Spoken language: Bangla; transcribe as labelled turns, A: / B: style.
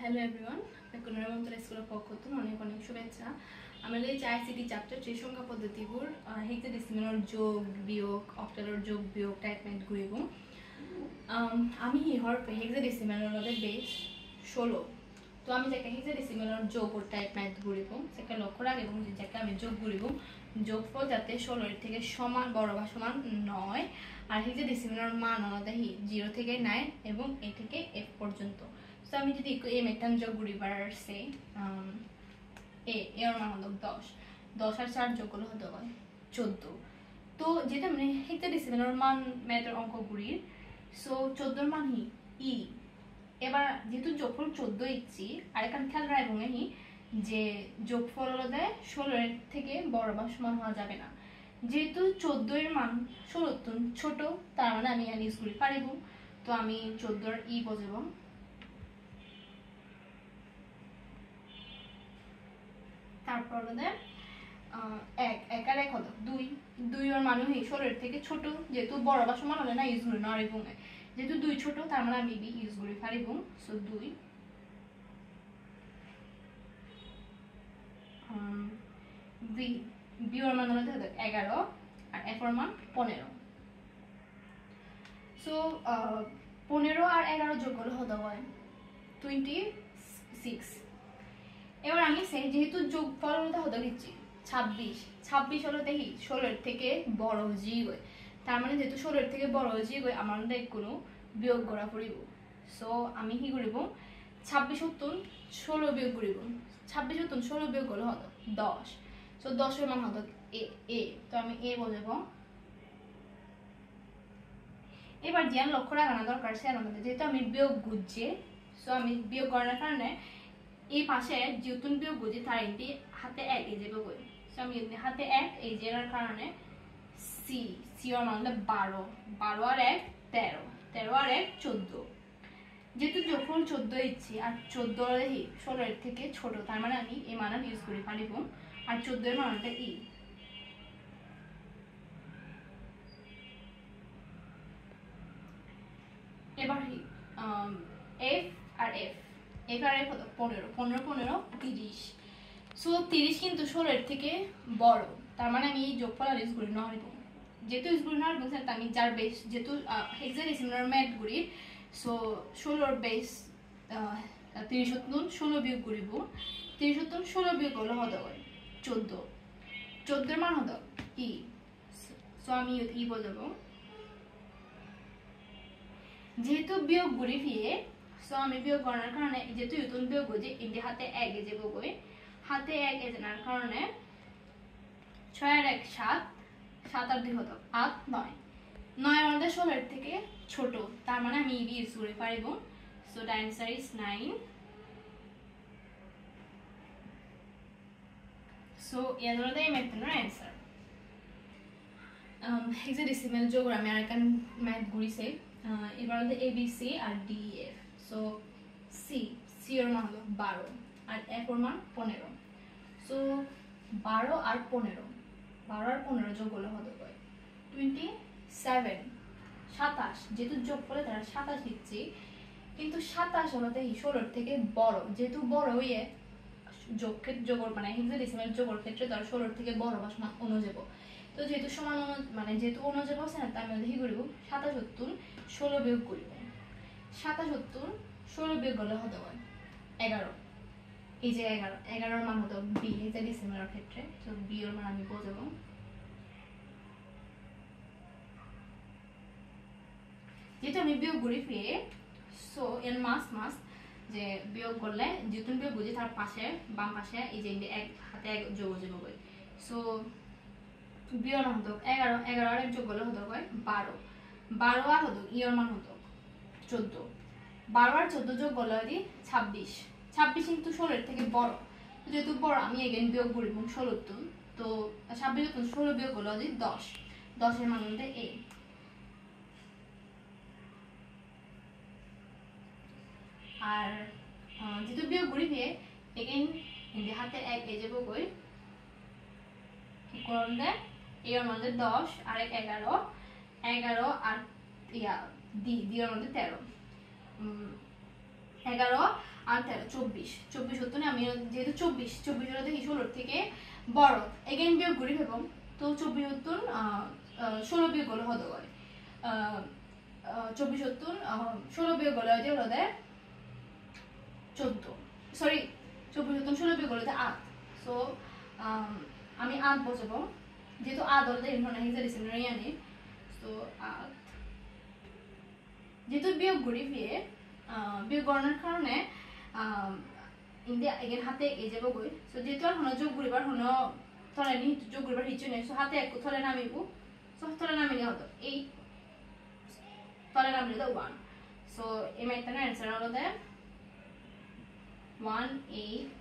A: হ্যালো এভরিওয়ান, কোনোরমন্তরা স্কুলের পক্ষ থেকে অনেক অনেক শুভেচ্ছা। আমাদের যে আইসিটি চ্যাপ্টার ত্রিসংখ্যা পদ্ধতিবোৰ হেক্সাডেসিমেলৰ যোগ বিয়োগ অক্টালৰ যোগ বিয়োগ টাইপমেন্ট কৰিব। আমি ইহৰ হেক্সাডেসিমেলৰ লগত বেস 16 তো আমি যাকে হেক্সাডেসিমেলৰ যোগৰ টাইপমেন্ট কৰিব সেটা লক্ষ্য রাখব এবং যাকে আমি যোগ কৰিব যোগফল যাতে 16 এর থেকে সমান বড় বা সমান নয় আর হেক্সাডেসিমেলৰ মান আলাদা 0 থেকে 9 এবং a থেকে f পর্যন্ত। So আমি যদি এই মেটান যোগ করি বারসে এর মান হলো 10 আর 4 যোগ করলে হতে হয় 14। তো যেটা মানে হেক্সাডেসিমেলের মান ম্যাথের অঙ্কগুলির সো 14 এর মান ই এবার যেহেতু যোগফল 14 ইচ্ছি আর এখানে খেয়াল রাখবো যে যোগফল হলো 16 এর থেকে বড় বা সমান হওয়া যাবে না। যেহেতু 14 এর মান 16 ছোট তার মানে আমি ইউজ করি পারিব। তো আমি 14 এর ই বসাবো, তারপর হলো এক আর এক হলো 2 এর মান 16 এর থেকে ছোট যেহেতু বড় বা সমান হলে না ইউজ করি না এবং যেহেতু 2 ছোট তার মানে আমি বি ইউজ করি পারিব। সো 2 বি এর মান হলো 11 আর এফ এর মান 15। সো 15 আর 11 যোগ করলে হতে হয় 26। এবার আমি সেই যেহেতু যোগফল হতে দিচ্ছি 26 হলো দেখি 16 এর থেকে বড় জি হয় তার মানে যেহেতু 16 এর থেকে বড় জি হয় আমার কোনো বিয়োগ করা পড়িব। সো আমি কি করিব 26 উত্তর 16 বিয়োগ করিব, 26 উত্তর 16 বিয়োগ করলে হতো 10। সো 10 এর মান হতো এ তো আমি এ বলবো। এবার জ্ঞান লক্ষ্য রাখানো দরকার সে আমাদের যেহেতু আমি বিয়োগ বুঝছি সো আমি বিয়োগ করার কারণে এই পাশে যেহেতু বিয়োগ বুঝি তার এটি হাতে 1 এই যাবে কই। সো আমি হাতে 1 এই জেরার কারণে সি এর মান হলো 12 আর 1 13 আর 1 14। যেহেতু যোগফল 14 ইচ্ছি আর 14 দেখি 16 এর থেকে ছোট তার মানে আমি এই মান ইউজ করি পারিব আর 14 এর মান হলো ই। এবার F R F R F হলো 15 30। সো 30 কিন্তু 16 এর থেকে বড় তার মানে আমি এই যোগফল ইউজ করি না হইব। যেহেতু ইউজ করি না হইব আমি যার বেস যেহেতু হেক্সাডেসিমেলের ম্যাথগুলি সো 16 এর বেস 30 উত্তর 16 বিয়োগ করিব, 30 উত্তর 16 বিয়োগ করলে হতে হয় 14 এর মান হতো ই। সো আমি ই বলবো যেহেতু বিয়োগ গুলি ফিয়ে সো আমি বিয়োগ করার কারণে যেহেতু ইউতন বিয়োগ বুঝি ইন্ডি হাতে 1 এ যাবো কই হাতে 1 এ জানার কারণে 6 আর 1 7 7 আর 2 হতো 8 9 আমাদের 16 এর থেকে ছোট তার মানে আমি বি ইউজ করে পারিব। So the answer is 9। So এর হলো এই ম্যাথের অ্যানসার। হেক্সাডেসিমেল যোগ আমি আর একটা ম্যাথ ঘুরিছে এবার হলো এবিসি আর ডিএফ। সো সি এর মান হলো 12 আর এফ এর মান 15। সো 12 আর 15 যোগ করলে হতে হয় 27 27। যেহেতু যোগ করলে তারা 27 দিচ্ছি কিন্তু 27 হলো 16 এর থেকে বড় যেহেতু বড় হইয়ে যোগের মানে হেক্সাডেসিমেল যোগের ক্ষেত্রে তার 16 এর থেকে বড় বা সমান অনুযায়ী। তো যেহেতু সমান মানে যেহেতু অনুযায়ী আছে না তার মধ্যে কি করব 27 উত্তর 16 বিয়োগ করব, 27 উত্তর 16 বিয়োগ করলে হতে হয় 11। এই যে 11 এর মান হতো বি হেক্সাডেসিমেলের ক্ষেত্রে। তো বি এর মান আমি বলবো যেহেতু আমি বিয়োগ করি ফিরে সো এর মাস যে বিয়োগ করলে যেহেতু বিয়োগ বুঝি তার পাশে বাম পাশে এই যে এক হাতে 1 যোগ হবে। সো বিয়োগ মান হতো 11 আর 1 যোগ করলে হতো হয় 12 আর হতো ই এর মান হতো 14, 12 আর 14 যোগ করলে হয় 26 কিন্তু 16 এর থেকে বড় যেহেতু বড় আমি এগেইন বিয়োগ করিব 16 উত্তর। তো 26 উত্তর 16 বিয়োগ করলে হয় 10 এর মান হতো এ। আর যেহেতু বিয়োগ করি দিয়ে এগেইন এই হাতে 1 এ যাবো কই কি করলে এর মধ্যে 10 আর 11 আর ডি এর মধ্যে 13 11 আর 13 24 হতো না আমি যেহেতু 24 হলো দেখি 16 থেকে বড় এগেইন বিয়োগ করি ফেলব তো 24 হতো 16 বিয়োগ হলো হতে পারে 24 হতো 16 বিয়োগ হলো যে হলো 14 সরি 24 হতো 16 বিয়োগ হলো 8 সো আমি 8 বসাবো যেহেতু 8 হলো ইনফরনা হিজা ডিসিপ্লিনারি আনি সো 8 যেহেতু বিয়োগ করি ফিরে বিয়োগ গণনার কারণে ইন্ডিয়া এগেন হাতে এই যাব গই সো যেহেতু আর হনো যোগ করিবার হনো তলে নি যোগ করিবার হিচু নাই সো হাতে এক তলে নামিব সো তলে নামিলে হতো 8 তলে নামিলে 1 সো এই ম্যাথটার অ্যানসার হলো 1 8